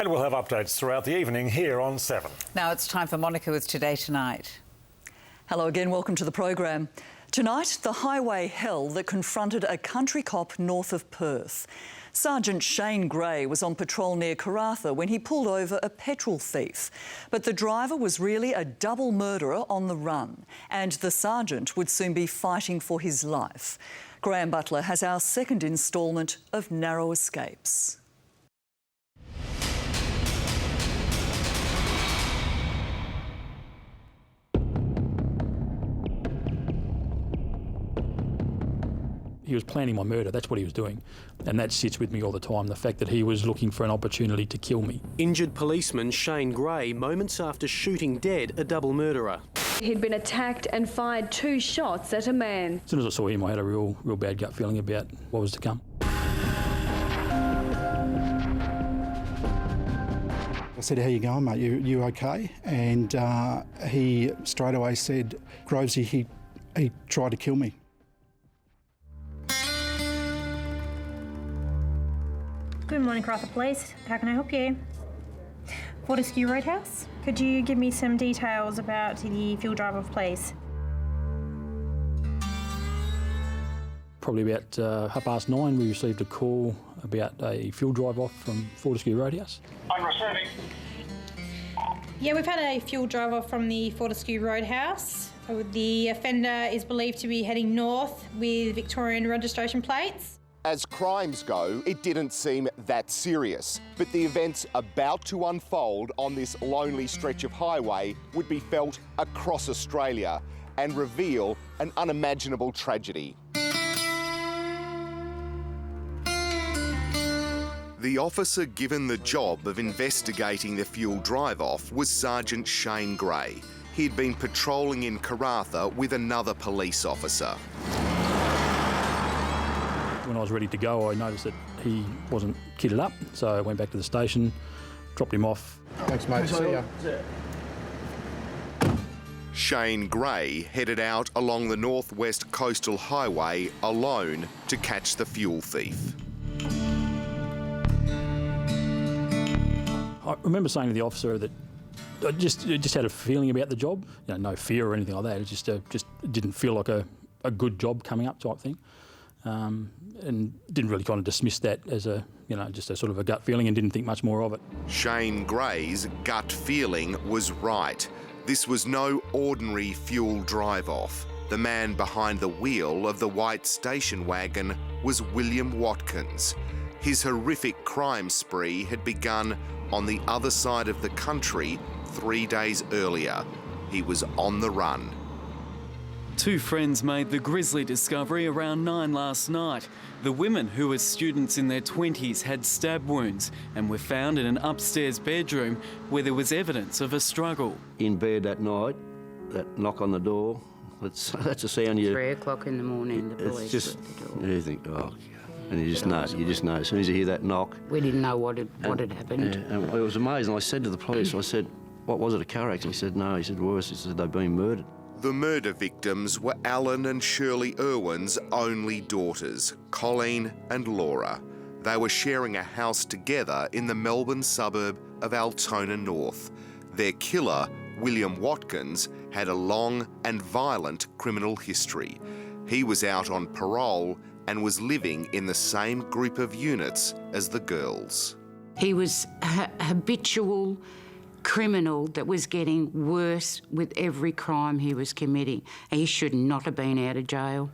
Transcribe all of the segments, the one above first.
And we'll have updates throughout the evening here on 7. Now it's time for Monica with Today Tonight. Hello again, welcome to the program. Tonight, the highway hell that confronted a country cop north of Perth. Sergent Shane Grey was on patrol near Karratha when he pulled over a petrol thief. But the driver was really a double murderer on the run, and the sergeant would soon be fighting for his life. Graham Butler has our second instalment of Narrow Escapes. He was planning my murder, that's what he was doing. And that sits with me all the time, the fact that he was looking for an opportunity to kill me. Injured policeman Shane Grey moments after shooting dead a double murderer. He'd been attacked and fired 2 shots at a man. As soon as I saw him, I had a real bad gut feeling about what was to come. I said, "How you going, mate? You okay?" And he straight away said, "Grovesy, he tried to kill me." Good morning, Karratha Police. How can I help you? Fortescue Roadhouse. Could you give me some details about the fuel drive-off, please? Probably about 9:30, we received a call about a fuel drive-off from Fortescue Roadhouse. I'm receiving. Yeah, we've had a fuel drive-off from the Fortescue Roadhouse. The offender is believed to be heading north with Victorian registration plates. As crimes go, it didn't seem that serious, but the events about to unfold on this lonely stretch of highway would be felt across Australia and reveal an unimaginable tragedy. The officer given the job of investigating the fuel drive-off was Sergeant Shane Grey. He'd been patrolling in Karratha with another police officer. When I was ready to go, I noticed that he wasn't kitted up, so I went back to the station, dropped him off. Thanks, mate. See ya. Shane Grey headed out along the northwest coastal highway alone to catch the fuel thief. I remember saying to the officer that I just had a feeling about the job, no fear or anything like that. It just didn't feel like a good job coming up type thing. And didn't really kind of dismiss that as just a sort of a gut feeling and didn't think much more of it. Shane Grey's gut feeling was right. This was no ordinary fuel drive-off. The man behind the wheel of the white station wagon was William Watkins. His horrific crime spree had begun on the other side of the country 3 days earlier. He was on the run. 2 friends made the grisly discovery around 9 last night. The women, who were students in their 20s, had stab wounds and were found in an upstairs bedroom where there was evidence of a struggle. In bed that night, that knock on the door, that's a sound you... 3 o'clock in the morning, the police just, at the door. You think, oh, and you just know, as soon as you hear that knock. We didn't know what had happened. Yeah, and it was amazing. I said to the police, I said, "What was it, a car accident?" He said, "No." He said, "Worse." He said, "They've been murdered." The murder victims were Alan and Shirley Irwin's only daughters, Colleen and Laura. They were sharing a house together in the Melbourne suburb of Altona North. Their killer, William Watkins, had a long and violent criminal history. He was out on parole and was living in the same group of units as the girls. He was a habitual criminal that was getting worse with every crime he was committing. He should not have been out of jail.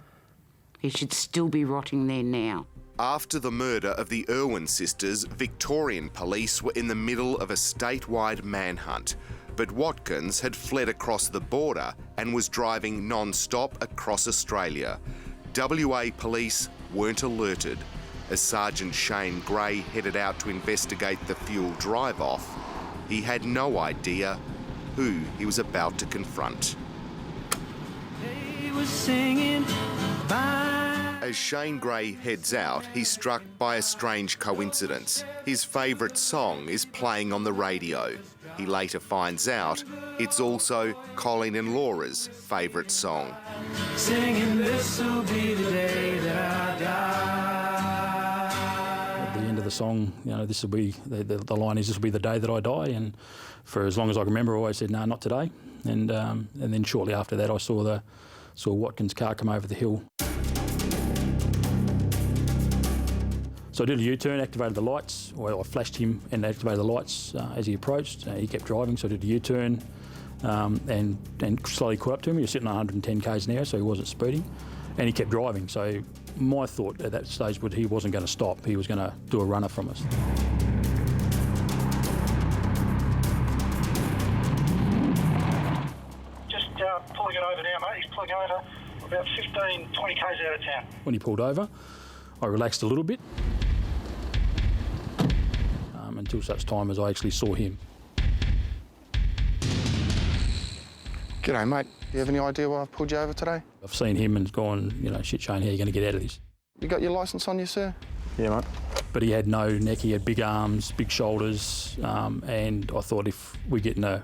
He should still be rotting there now. After the murder of the Irwin sisters, Victorian police were in the middle of a statewide manhunt. But Watkins had fled across the border and was driving non-stop across Australia. WA police weren't alerted. As Sergeant Shane Grey headed out to investigate the fuel drive-off, he had no idea who he was about to confront. They were singing bye. As Shane Grey heads out, he's struck by a strange coincidence. His favourite song is playing on the radio. He later finds out it's also Colleen and Laura's favourite song. Singing, this'll be the day that I die. At the end of the song, this will be, the line is, this will be the day that I die, and for as long as I can remember I always said, no, not today. And then shortly after that I saw Watkins' car come over the hill. So I did a U-turn, activated the lights. Well, I flashed him and activated the lights as he approached. He kept driving, so I did a U-turn and slowly caught up to him. He was sitting on 110 k's an hour, so he wasn't speeding. And he kept driving, so my thought at that stage was he wasn't going to stop. He was going to do a runner from us. Just pulling it over now, mate. He's pulling over about 15, 20 k's out of town. When he pulled over, I relaxed a little bit until such time as I actually saw him. G'day, mate. Do you have any idea why I've pulled you over today? I've seen him and gone, shit, Shane, how are you going to get out of this? You got your licence on you, sir? Yeah, mate. But he had no neck, he had big arms, big shoulders, and I thought if we get in a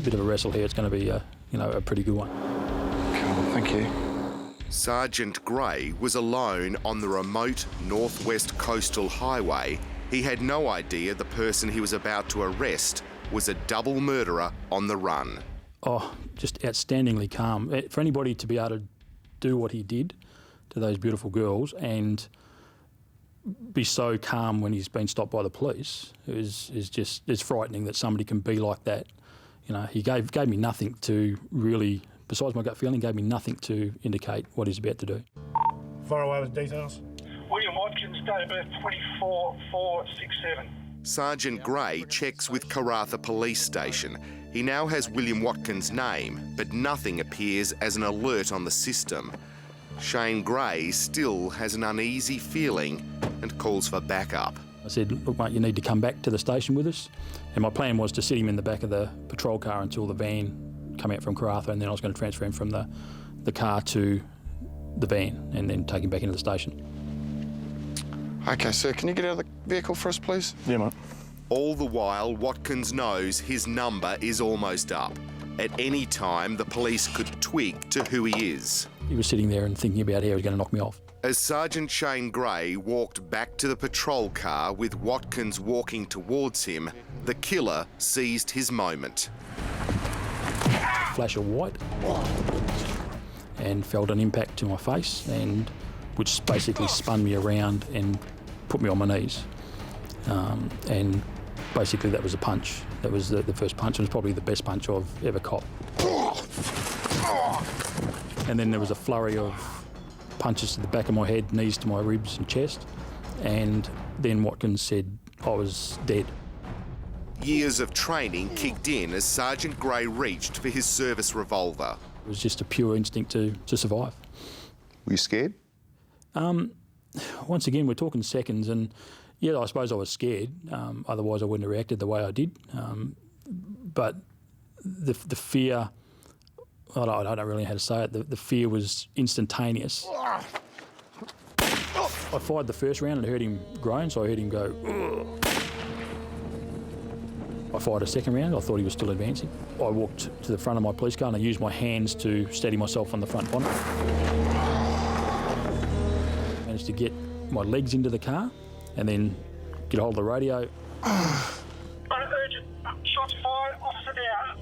bit of a wrestle here, it's going to be a pretty good one. Cool, thank you. Sergeant Grey was alone on the remote northwest coastal highway. He had no idea the person he was about to arrest was a double murderer on the run. Oh, just outstandingly calm. For anybody to be able to do what he did to those beautiful girls and be so calm when he's been stopped by the police it's frightening that somebody can be like that. He gave me nothing to really, besides my gut feeling, gave me nothing to indicate what he's about to do. Fire away with details. William Watkins, date of birth 24/4/67. Sergeant Grey checks with Karratha Police Station. He now has William Watkins' name, but nothing appears as an alert on the system. Shane Grey still has an uneasy feeling and calls for backup. I said, look, mate, you need to come back to the station with us. And my plan was to sit him in the back of the patrol car until the van came out from Karratha, and then I was going to transfer him from the car to the van and then take him back into the station. OK, sir, can you get out of the vehicle for us, please? Yeah, mate. All the while, Watkins knows his number is almost up. At any time, the police could twig to who he is. He was sitting there and thinking about how he was going to knock me off. As Sergeant Shane Grey walked back to the patrol car with Watkins walking towards him, the killer seized his moment. Flash of white and felt an impact to my face, and which basically spun me around and put me on my knees. And basically that was a punch. That was the first punch, and it was probably the best punch I've ever copped. And then there was a flurry of punches to the back of my head, knees to my ribs and chest, and then Watkins said I was dead. Years of training kicked in as Sergeant Grey reached for his service revolver. It was just a pure instinct to survive. Were you scared? Once again, we're talking seconds, and yeah, I suppose I was scared. Otherwise, I wouldn't have reacted the way I did. But the fear, I don't really know how to say it. The fear was instantaneous. I fired the first round and I heard him groan, so I heard him go. Ugh. I fired a second round. I thought he was still advancing. I walked to the front of my police car and I used my hands to steady myself on the front bonnet. Managed to get my legs into the car and then get a hold of the radio. Urgent. Shots fired. Officer down.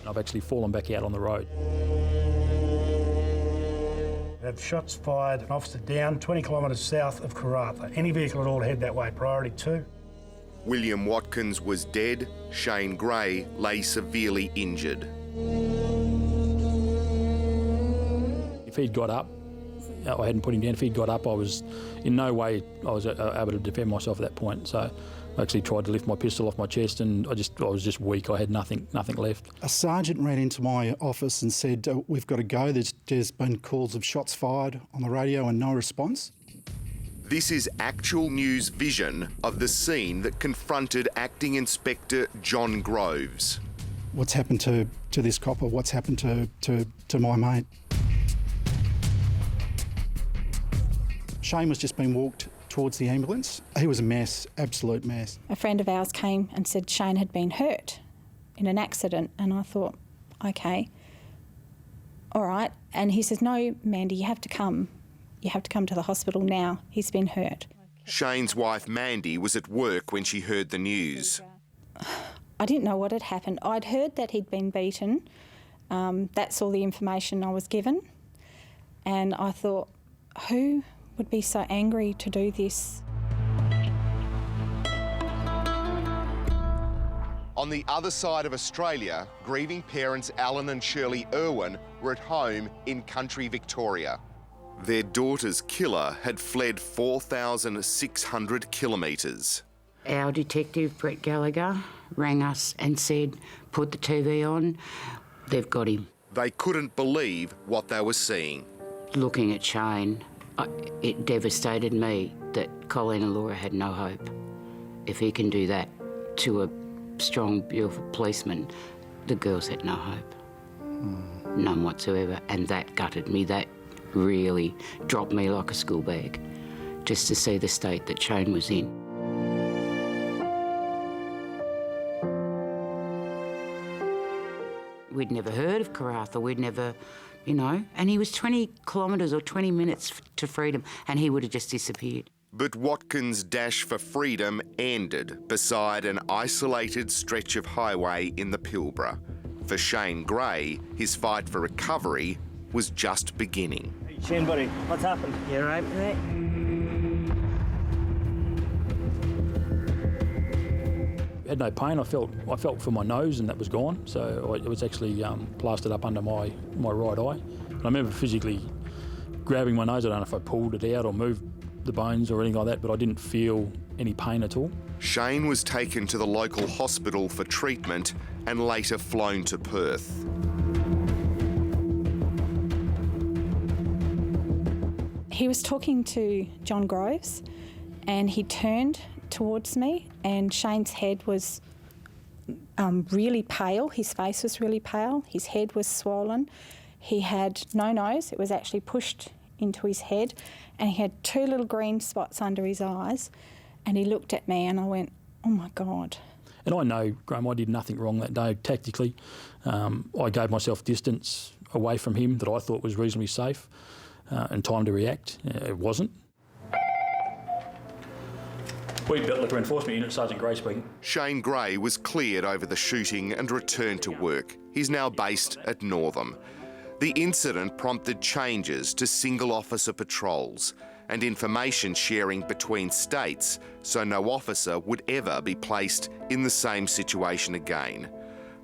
I've actually fallen back out on the road. We have shots fired. An officer down 20 kilometres south of Karratha. Any vehicle at all head that way. Priority 2. William Watkins was dead. Shane Grey lay severely injured. If he'd got up, I hadn't put him down. If he'd got up, I was in no way able to defend myself at that point. So I actually tried to lift my pistol off my chest, and I was just weak. I had nothing left. A sergeant ran into my office and said, "We've got to go. There's been calls of shots fired on the radio and no response." This is actual news vision of the scene that confronted Acting Inspector John Groves. What's happened to this copper? What's happened to my mate? Shane was just being walked towards the ambulance. He was a mess, absolute mess. A friend of ours came and said Shane had been hurt in an accident, and I thought, okay, all right. And he says, "No, Mandy, you have to come. you have to come to the hospital now. He's been hurt. Shane's wife Mandy was at work when she heard the news. I didn't know what had happened. I'd heard that he'd been beaten. That's all the information I was given. And I thought, who would be so angry to do this? On the other side of Australia, grieving parents Alan and Shirley Irwin were at home in country Victoria. Their daughter's killer had fled 4,600 kilometres. Our detective, Brett Gallagher, rang us and said, put the TV on, they've got him. They couldn't believe what they were seeing. Looking at Shane, it devastated me that Colleen and Laura had no hope. If he can do that to a strong, beautiful policeman, the girls had no hope. None whatsoever. And that gutted me. That really dropped me like a school bag, just to see the state that Shane was in. We'd never heard of Karratha, we'd never, you know, and he was 20 kilometres or 20 minutes to freedom, and he would have just disappeared. But Watkins' dash for freedom ended beside an isolated stretch of highway in the Pilbara. For Shane Grey, his fight for recovery was just beginning. Hey, Shane, buddy, what's happened? You all right, mate? I had no pain. I felt for my nose, and that was gone. So it was actually plastered up under my right eye. And I remember physically grabbing my nose. I don't know if I pulled it out or moved the bones or anything like that, but I didn't feel any pain at all. Shane was taken to the local hospital for treatment and later flown to Perth. He was talking to John Groves and he turned towards me, and Shane's head was really pale. His face was really pale. His head was swollen. He had no nose. It was actually pushed into his head, and he had two little green spots under his eyes. And he looked at me and I went, oh my God. And I know, Graham, I did nothing wrong that day tactically. I gave myself distance away from him that I thought was reasonably safe and time to react. It wasn't. Weed-Belt Liquor Enforcement Unit, Sergent Grey speaking. Shane Grey was cleared over the shooting and returned to work. He's now based at Northam. The incident prompted changes to single officer patrols and information sharing between states so no officer would ever be placed in the same situation again.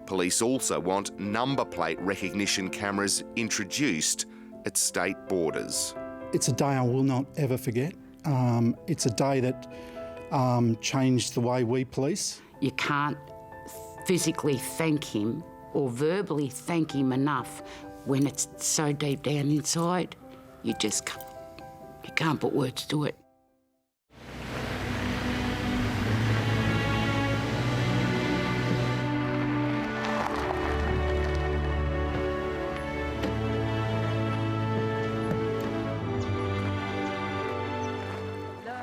Police also want number plate recognition cameras introduced at state borders. It's a day I will not ever forget. It's a day that changed the way we police. You can't physically thank him or verbally thank him enough when it's so deep down inside. You just can't put words to it.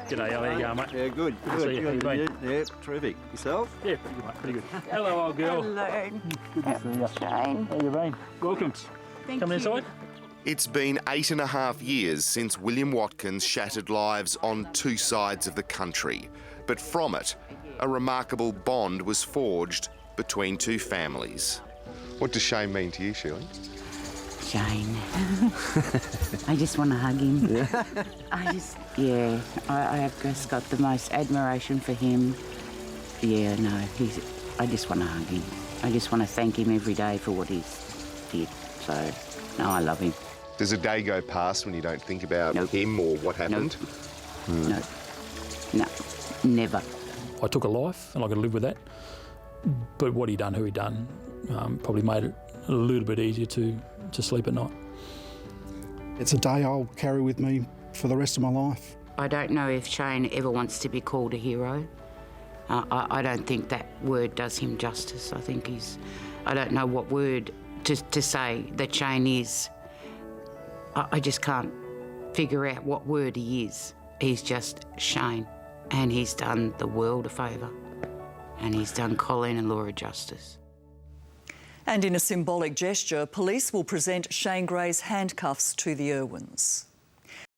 G'day, how are you going, mate? Yeah, good. Good to see you. How you been? Yeah, terrific. Yourself? Yeah, pretty good, mate. Pretty good. Hello, old girl. Hello. Good to see you. Shane. How you been? Welcome. Thank Coming you. inside? It's been 8.5 years since William Watkins shattered lives on two sides of the country. But from it, a remarkable bond was forged between two families. What does Shane mean to you, Shirley? Shane. I just want to hug him. Yeah. I have just got the most admiration for him. Yeah, no, I just want to hug him. I just want to thank him every day for what he's did. So, no, I love him. Does a day go past when you don't think about him or what happened? Nope. No, never. I took a life and I got to live with that. But what he done, who he done, probably made it a little bit easier to sleep at night. It's a day I'll carry with me for the rest of my life. I don't know if Shane ever wants to be called a hero. I don't think that word does him justice. I think I don't know what word to say that Shane is. I just can't figure out what word he is. He's just Shane, and he's done the world a favour, and he's done Colleen and Laura justice. And in a symbolic gesture, police will present Shane Grey's handcuffs to the Irwins.